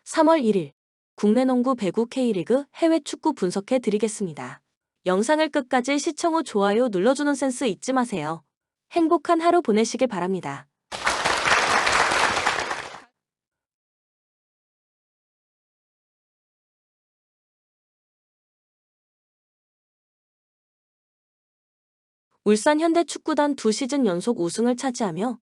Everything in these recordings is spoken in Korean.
3월 1일 국내 농구 배구 K리그 해외 축구 분석해 드리겠습니다. 영상을 끝까지 시청 후 좋아요 눌러주는 센스 잊지 마세요. 행복한 하루 보내시길 바랍니다. 울산 현대축구단 2시즌 연속 우승을 차지하며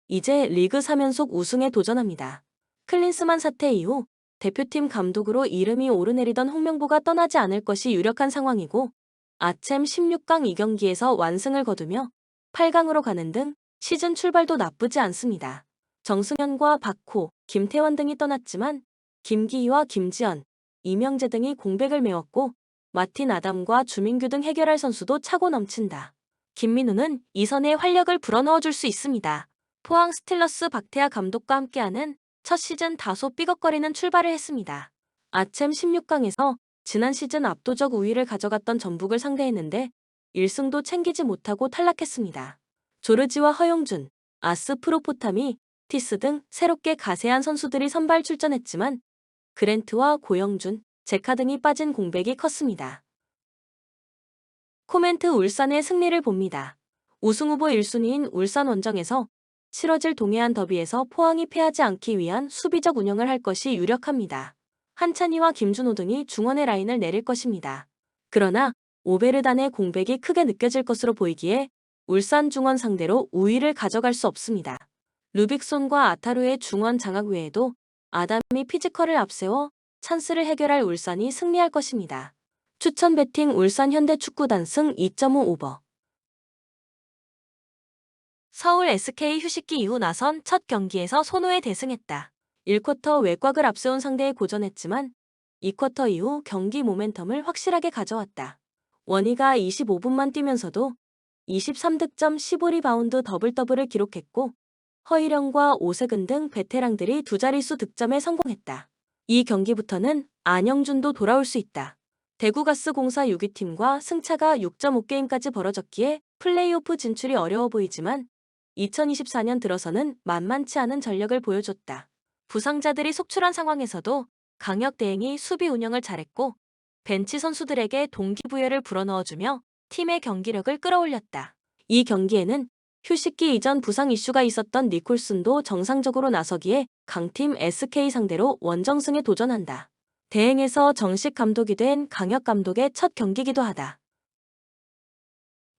이제 리그 3연속 우승에 도전합니다. 클린스만 사태 이후 대표팀 감독으로 이름이 오르내리던 홍명보가 떠나지 않을 것이 유력한 상황이고 아챔 16강 2경기에서 완승을 거두며 8강으로 가는 등 시즌 출발도 나쁘지 않습니다. 정승현과 박호, 김태원 등이 떠났지만 김기희와 김지현, 이명재 등이 공백을 메웠고 마틴 아담과 주민규 등 해결할 선수도 차고 넘친다. 김민우는 이선에 활력을 불어넣어줄 수 있습니다. 포항 스틸러스 박태하 감독과 함께하는 첫 시즌 다소 삐걱거리는 출발을 했습니다. 아챔 16강에서 지난 시즌 압도적 우위를 가져갔던 전북을 상대했는데 1승도 챙기지 못하고 탈락했습니다. 조르지와 허용준, 아스 프로포타미, 티스 등 새롭게 가세한 선수들이 선발 출전했지만 그랜트와 고영준, 제카 등이 빠진 공백이 컸습니다. 코멘트 울산의 승리를 봅니다. 우승 후보 1순위인 울산 원정에서 치러질 동해안 더비에서 포항이 패하지 않기 위한 수비적 운영을 할 것이 유력합니다. 한찬희와 김준호 등이 중원의 라인을 내릴 것입니다. 그러나 오베르단의 공백이 크게 느껴질 것으로 보이기에 울산 중원 상대로 우위를 가져갈 수 없습니다. 루빅손과 아타루의 중원 장악 외에도 아담이 피지컬을 앞세워 찬스를 해결할 울산이 승리할 것입니다. 추천 배팅 울산 현대축구단 승 2.5 오버. 서울 SK 휴식기 이후 나선 첫 경기에서 손호에 대승했다. 1쿼터 외곽을 앞세운 상대에 고전했지만 2쿼터 이후 경기 모멘텀을 확실하게 가져왔다. 원희가 25분만 뛰면서도 23득점 15리바운드 더블더블을 기록했고 허일영과 오세근 등 베테랑들이 두 자릿수 득점에 성공했다. 이 경기부터는 안영준도 돌아올 수 있다. 대구가스공사 6위팀과 승차가 6.5게임까지 벌어졌기에 플레이오프 진출이 어려워 보이지만 2024년 들어서는 만만치 않은 전력을 보여줬다. 부상자들이 속출한 상황에서도 강력 대응이 수비 운영을 잘했고 벤치 선수들에게 동기부여를 불어넣어주며 팀의 경기력을 끌어올렸다. 이 경기에는 휴식기 이전 부상 이슈가 있었던 니콜슨도 정상적으로 나서기에 강팀 SK 상대로 원정승에 도전한다. 대행에서 정식 감독이 된 강혁 감독의 첫 경기기도 하다.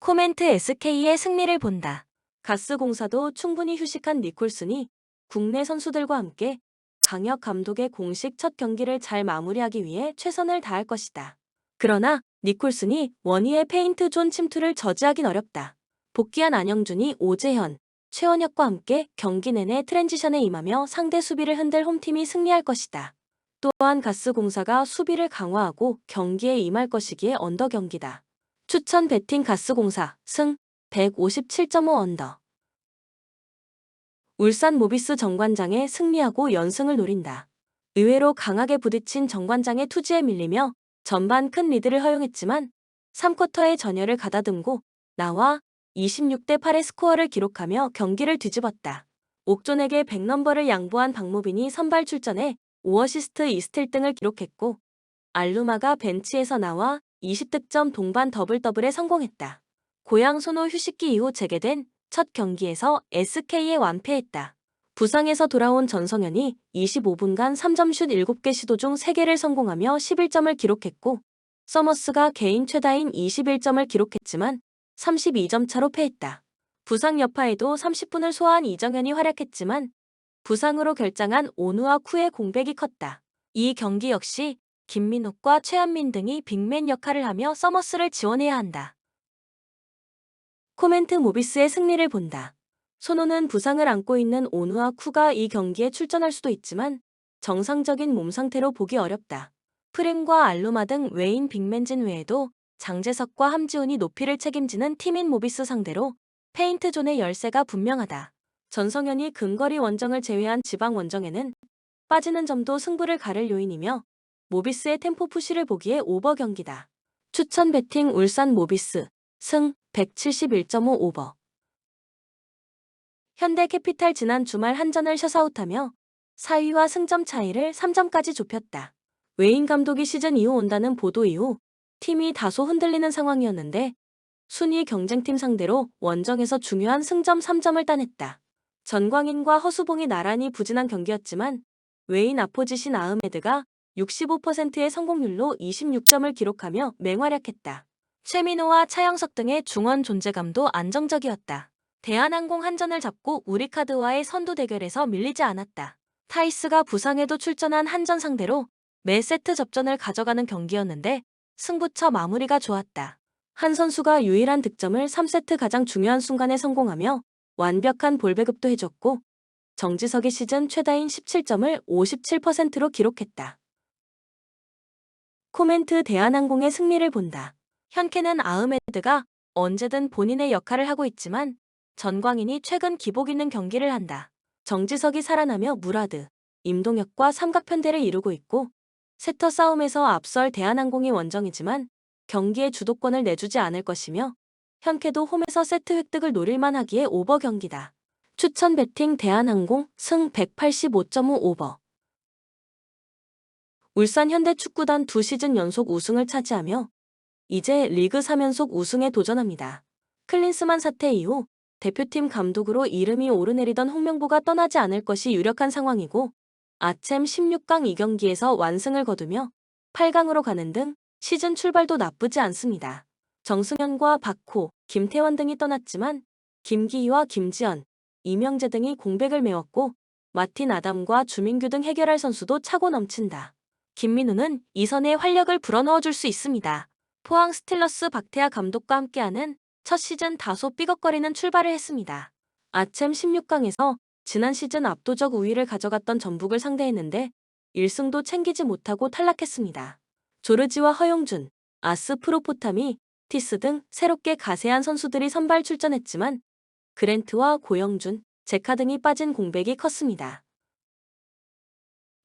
코멘트 SK의 승리를 본다. 가스공사도 충분히 휴식한 니콜슨이 국내 선수들과 함께 강혁 감독의 공식 첫 경기를 잘 마무리하기 위해 최선을 다할 것이다. 그러나 니콜슨이 원희의 페인트 존 침투를 저지하긴 어렵다. 복귀한 안영준이 오재현, 최원혁과 함께 경기 내내 트랜지션에 임하며 상대 수비를 흔들 홈팀이 승리할 것이다. 또한 가스공사가 수비를 강화하고 경기에 임할 것이기에 언더 경기다. 추천 배팅 가스공사 승 157.5 언더. 울산 모비스 정관장의 승리하고 연승을 노린다. 의외로 강하게 부딪힌 정관장의 투지에 밀리며 전반 큰 리드를 허용했지만 3쿼터에 전열을 가다듬고 나와 26대 8의 스코어를 기록하며 경기를 뒤집었다. 옥존에게 100넘버를 양보한 박무빈이 선발 출전해 5어시스트 2스틸 등을 기록했고 알루마가 벤치에서 나와 20득점 동반 더블더블에 성공했다. 고양 손호 휴식기 이후 재개된 첫 경기에서 SK에 완패했다. 부상에서 돌아온 전성현이 25분간 3점슛 7개 시도 중 3개를 성공하며 11점을 기록했고 서머스가 개인 최다인 21점을 기록했지만 32점 차로 패했다. 부상 여파에도 30분을 소화한 이정현이 활약했지만 부상으로 결장한 오누와 쿠의 공백이 컸다. 이 경기 역시 김민욱과 최한민 등이 빅맨 역할을 하며 서머스를 지원해야 한다. 코멘트 모비스의 승리를 본다. 손호는 부상을 안고 있는 오누와 쿠가 이 경기에 출전할 수도 있지만 정상적인 몸 상태로 보기 어렵다. 프림과 알루마 등 외인 빅맨진 외에도 장재석과 함지훈이 높이를 책임지는 팀인 모비스 상대로 페인트존의 열세가 분명하다. 전성현이 근거리 원정을 제외한 지방 원정에는 빠지는 점도 승부를 가를 요인이며 모비스의 템포 푸시를 보기에 오버 경기다. 추천 배팅 울산 모비스 승 171.5 오버. 현대캐피탈 지난 주말 한전을 셧아웃하며 4위와 승점 차이를 3점까지 좁혔다. 웨인 감독이 시즌 이후 온다는 보도 이후 팀이 다소 흔들리는 상황이었는데 순위 경쟁팀 상대로 원정에서 중요한 승점 3점을 따냈다. 전광인과 허수봉이 나란히 부진한 경기였지만 웨인 아포지신 아흐메드가 65%의 성공률로 26점을 기록하며 맹활약했다. 최민호와 차영석 등의 중원 존재감도 안정적이었다. 대한항공 한전을 잡고 우리카드와의 선두 대결에서 밀리지 않았다. 타이스가 부상에도 출전한 한전 상대로 매 세트 접전을 가져가는 경기였는데 승부처 마무리가 좋았다. 한 선수가 유일한 득점을 3세트 가장 중요한 순간에 성공하며 완벽한 볼 배급도 해줬고 정지석이 시즌 최다인 17점을 57%로 기록했다. 코멘트 대한항공의 승리를 본다. 현캐는 아흐메드가 언제든 본인의 역할을 하고 있지만 전광인이 최근 기복 있는 경기를 한다. 정지석이 살아나며 무라드, 임동혁과 삼각편대를 이루고 있고 세터 싸움에서 앞설 대한항공이 원정이지만 경기의 주도권을 내주지 않을 것이며 현캐도 홈에서 세트 획득을 노릴만 하기에 오버 경기다. 추천 배팅 대한항공 승 185.5 오버. 울산 현대축구단 2시즌 연속 우승을 차지하며 이제 리그 3연속 우승에 도전합니다. 클린스만 사태 이후 대표팀 감독으로 이름이 오르내리던 홍명보가 떠나지 않을 것이 유력한 상황이고 아챔 16강 2경기에서 완승을 거두며 8강으로 가는 등 시즌 출발도 나쁘지 않습니다. 정승현과 박호, 김태원 등이 떠났지만 김기희와 김지현, 이명재 등이 공백을 메웠고 마틴 아담과 주민규 등 해결할 선수도 차고 넘친다. 김민우는 이선에 활력을 불어넣어줄 수 있습니다. 포항 스틸러스 박태하 감독과 함께하는 첫 시즌 다소 삐걱거리는 출발을 했습니다. 아챔 16강에서 지난 시즌 압도적 우위를 가져갔던 전북을 상대했는데 1승도 챙기지 못하고 탈락했습니다. 조르지와 허용준, 아스 프로포타미, 티스 등 새롭게 가세한 선수들이 선발 출전했지만 그랜트와 고영준, 제카 등이 빠진 공백이 컸습니다.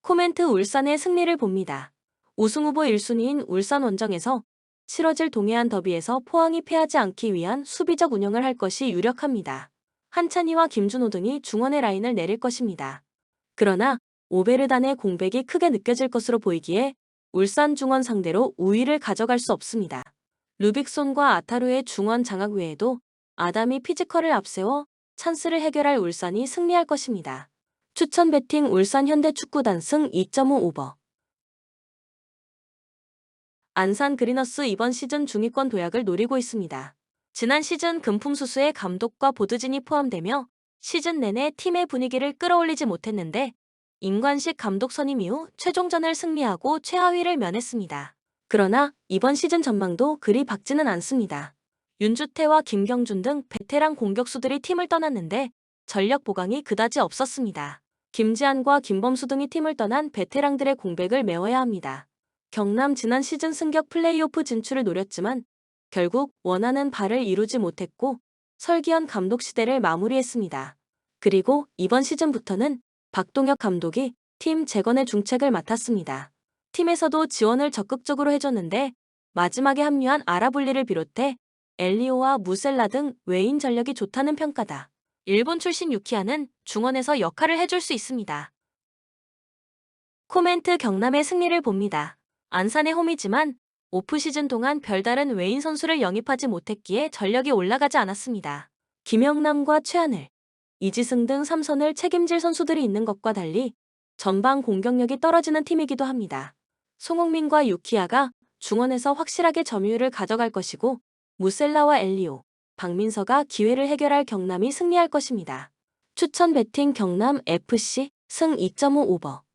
코멘트 울산의 승리를 봅니다. 우승 후보 1순위인 울산 원정에서 치러질 동해안 더비에서 포항이 패하지 않기 위한 수비적 운영을 할 것이 유력합니다. 한찬희와 김준호 등이 중원의 라인을 내릴 것입니다. 그러나 오베르단의 공백이 크게 느껴질 것으로 보이기에 울산 중원 상대로 우위를 가져갈 수 없습니다. 루빅손과 아타루의 중원 장악 외에도 아담이 피지컬을 앞세워 찬스를 해결할 울산이 승리할 것입니다. 추천 배팅 울산 현대축구단 승 2.5 오버. 안산 그리너스 이번 시즌 중위권 도약을 노리고 있습니다. 지난 시즌 금풍수수의 감독과 보드진이 포함되며 시즌 내내 팀의 분위기를 끌어올리지 못했는데 임관식 감독 선임 이후 최종전을 승리하고 최하위를 면했습니다. 그러나 이번 시즌 전망도 그리 밝지는 않습니다. 윤주태와 김경준 등 베테랑 공격수들이 팀을 떠났는데 전력 보강이 그다지 없었습니다. 김지한과 김범수 등이 팀을 떠난 베테랑들의 공백을 메워야 합니다. 경남 지난 시즌 승격 플레이오프 진출을 노렸지만 결국 원하는 바를 이루지 못했고 설기현 감독 시대를 마무리했습니다. 그리고 이번 시즌부터는 박동혁 감독이 팀 재건의 중책을 맡았습니다. 팀에서도 지원을 적극적으로 해줬는데 마지막에 합류한 아라블리를 비롯해 엘리오와 무셀라 등 외인 전력이 좋다는 평가다. 일본 출신 유키아는 중원에서 역할을 해줄 수 있습니다. 코멘트 경남의 승리를 봅니다. 안산의 홈이지만 오프시즌 동안 별다른 외인 선수를 영입하지 못했기에 전력이 올라가지 않았습니다. 김영남과 최하늘, 이지승 등 3선을 책임질 선수들이 있는 것과 달리 전방 공격력이 떨어지는 팀이기도 합니다. 송흥민과 유키아가 중원에서 확실하게 점유율을 가져갈 것이고 무셀라와 엘리오, 박민서가 기회를 해결할 경남이 승리할 것입니다. 추천 배팅 경남 FC 승 2.5 오버.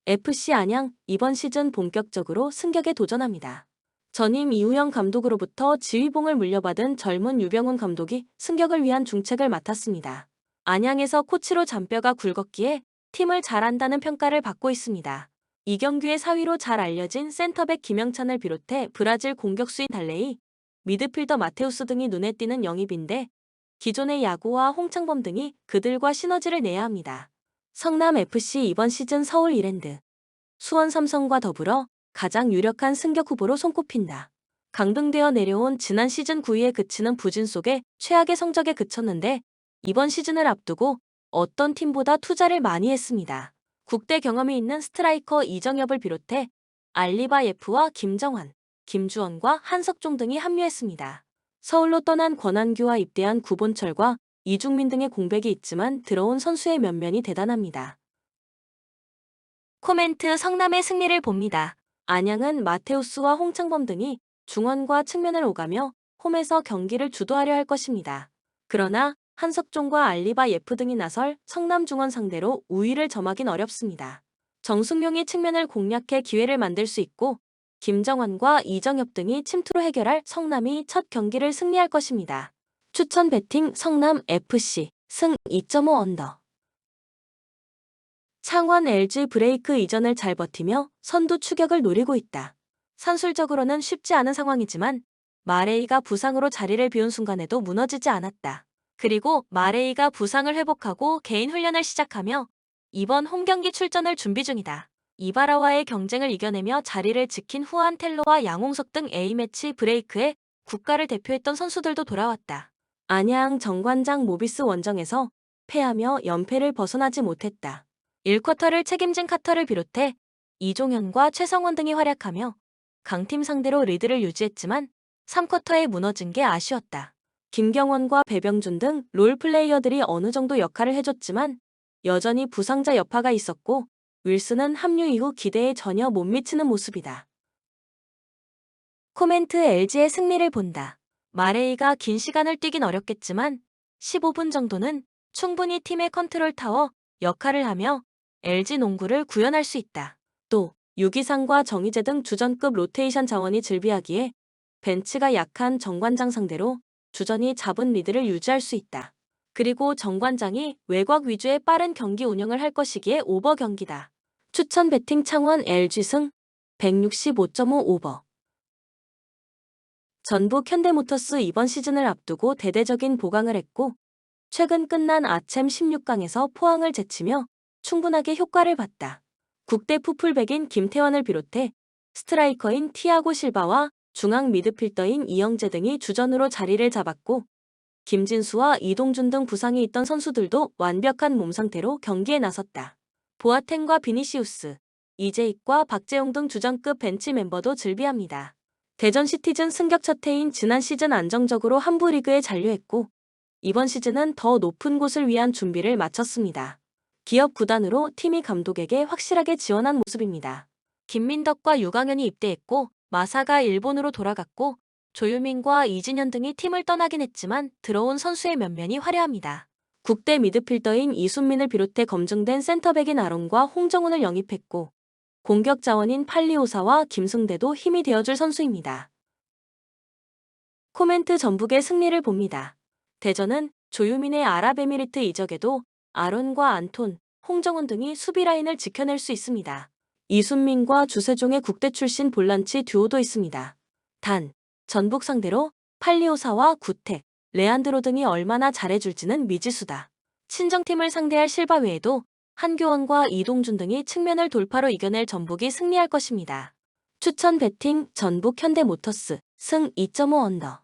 FC 안양 이번 시즌 본격적으로 승격에 도전합니다. 전임 이우영 감독으로부터 지휘봉을 물려받은 젊은 유병훈 감독이 승격을 위한 중책을 맡았습니다. 안양에서 코치로 잔뼈가 굵었기에 팀을 잘한다는 평가를 받고 있습니다. 이경규의 사위로 잘 알려진 센터백 김영찬을 비롯해 브라질 공격수인 달레이, 미드필더 마테우스 등이 눈에 띄는 영입인데 기존의 야구와 홍창범 등이 그들과 시너지를 내야 합니다. 성남FC 이번 시즌 서울 이랜드, 수원 삼성과 더불어 가장 유력한 승격 후보로 손꼽힌다. 강등되어 내려온 지난 시즌 9위에 그치는 부진 속에 최악의 성적에 그쳤는데 이번 시즌을 앞두고 어떤 팀보다 투자를 많이 했습니다. 국대 경험이 있는 스트라이커 이정엽을 비롯해 알리바예프와 김정환, 김주원과 한석종 등이 합류했습니다. 서울로 떠난 권한규와 입대한 구본철과 이중민 등의 공백이 있지만 들어온 선수의 면면이 대단합니다. 코멘트 성남의 승리를 봅니다. 안양은 마테우스와 홍창범 등이 중원과 측면을 오가며 홈에서 경기를 주도하려 할 것입니다. 그러나 한석종과 알리바예프 등이 나설 성남 중원 상대로 우위를 점하긴 어렵습니다. 정승용이 측면을 공략해 기회를 만들 수 있고 김정환과 이정엽 등이 침투로 해결할 성남이 첫 경기를 승리할 것입니다. 추천 배팅 성남 FC 승 2.5 언더. 창원 LG 브레이크 이전을 잘 버티며 선두 추격을 노리고 있다. 산술적으로는 쉽지 않은 상황이지만 마레이가 부상으로 자리를 비운 순간에도 무너지지 않았다. 그리고 마레이가 부상을 회복하고 개인 훈련을 시작하며 이번 홈경기 출전을 준비 중이다. 이바라와의 경쟁을 이겨내며 자리를 지킨 후안 텔로와 양홍석 등 A매치 브레이크에 국가를 대표했던 선수들도 돌아왔다. 안양 정관장 모비스 원정에서 패하며 연패를 벗어나지 못했다. 1쿼터를 책임진 카터를 비롯해 이종현과 최성원 등이 활약하며 강팀 상대로 리드를 유지했지만 3쿼터에 무너진 게 아쉬웠다. 김경원과 배병준 등 롤플레이어들이 어느 정도 역할을 해줬지만 여전히 부상자 여파가 있었고 윌슨은 합류 이후 기대에 전혀 못 미치는 모습이다. 코멘트 LG의 승리를 본다. 마레이가 긴 시간을 뛰긴 어렵겠지만 15분 정도는 충분히 팀의 컨트롤 타워 역할을 하며 LG 농구를 구현할 수 있다. 또 유기상과 정희재 등 주전급 로테이션 자원이 즐비하기에 벤치가 약한 정관장 상대로 주전이 잡은 리드를 유지할 수 있다. 그리고 정관장이 외곽 위주의 빠른 경기 운영을 할 것이기에 오버 경기다. 추천 배팅 창원 LG 승 165.5 오버. 전북 현대모터스 이번 시즌을 앞두고 대대적인 보강을 했고 최근 끝난 아챔 16강에서 포항을 제치며 충분하게 효과를 봤다. 국대 푸풀백인 김태환을 비롯해 스트라이커인 티아고 실바와 중앙 미드필더인 이영재 등이 주전으로 자리를 잡았고 김진수와 이동준 등 부상이 있던 선수들도 완벽한 몸 상태로 경기에 나섰다. 보아텐과 비니시우스, 이재익과 박재용 등 주전급 벤치 멤버도 즐비합니다. 대전 시티즌 승격 첫 해인 지난 시즌 안정적으로 한부 리그에 잔류했고 이번 시즌은 더 높은 곳을 위한 준비를 마쳤습니다. 기업 구단으로 팀이 감독에게 확실하게 지원한 모습입니다. 김민덕과 유강현이 입대했고 마사가 일본으로 돌아갔고 조유민과 이진현 등이 팀을 떠나긴 했지만 들어온 선수의 면면이 화려합니다. 국대 미드필더인 이순민을 비롯해 검증된 센터백인 아론과 홍정훈을 영입했고 공격 자원인 팔리오사와 김승대도 힘이 되어줄 선수입니다. 코멘트 전북의 승리를 봅니다. 대전은 조유민의 아랍에미리트 이적에도 아론과 안톤, 홍정훈 등이 수비 라인을 지켜낼 수 있습니다. 이순민과 주세종의 국대 출신 볼란치 듀오도 있습니다. 단, 전북 상대로 팔리오사와 구택, 레안드로 등이 얼마나 잘해줄지는 미지수다. 친정팀을 상대할 실바 외에도 한교원과 이동준 등이 측면을 돌파로 이겨낼 전북이 승리할 것입니다. 추천 배팅 전북 현대모터스 승 2.5 언더.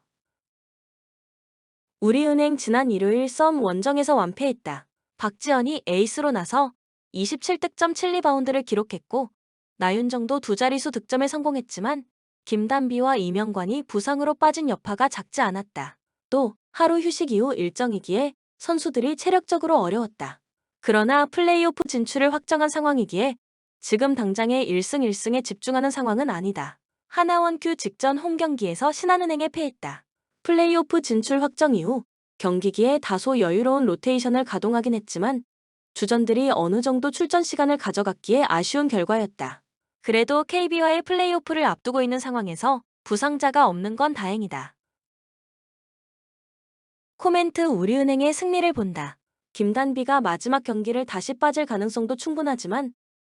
우리은행 지난 일요일 썸 원정에서 완패했다. 박지현이 에이스로 나서 27득점 7리바운드를 기록했고 나윤정도 두 자릿수 득점에 성공했지만 김단비와 이명관이 부상으로 빠진 여파가 작지 않았다. 또 하루 휴식 이후 일정이기에 선수들이 체력적으로 어려웠다. 그러나 플레이오프 진출을 확정한 상황이기에 지금 당장의 1승 1승에 집중하는 상황은 아니다. 하나원큐 직전 홈경기에서 신한은행에 패했다. 플레이오프 진출 확정 이후 경기기에 다소 여유로운 로테이션을 가동하긴 했지만 주전들이 어느 정도 출전 시간을 가져갔기에 아쉬운 결과였다. 그래도 KB와의 플레이오프를 앞두고 있는 상황에서 부상자가 없는 건 다행이다. 코멘트 우리은행의 승리를 본다. 김단비가 마지막 경기를 다시 빠질 가능성도 충분하지만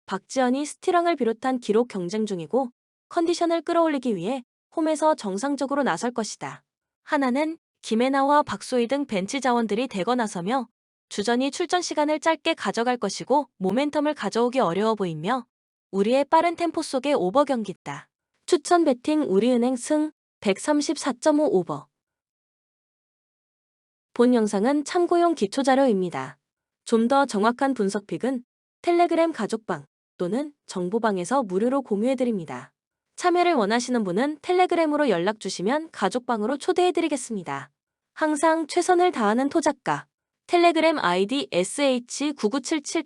박지현이 스티랑을 비롯한 기록 경쟁 중이고 컨디션을 끌어올리기 위해 홈에서 정상적으로 나설 것이다. 하나는 김혜나와 박소희 등 벤치 자원들이 대거 나서며 주전이 출전 시간을 짧게 가져갈 것이고 모멘텀을 가져오기 어려워 보이며 우리의 빠른 템포 속의 오버 경기다. 추천 배팅 우리은행 승 134.5 오버. 본 영상은 참고용 기초자료입니다. 좀 더 정확한 분석픽은 텔레그램 가족방 또는 정보방에서 무료로 공유해드립니다. 참여를 원하시는 분은 텔레그램으로 연락 주시면 가족방으로 초대해드리겠습니다. 항상 최선을 다하는 토작가. 텔레그램 아이디 sh9977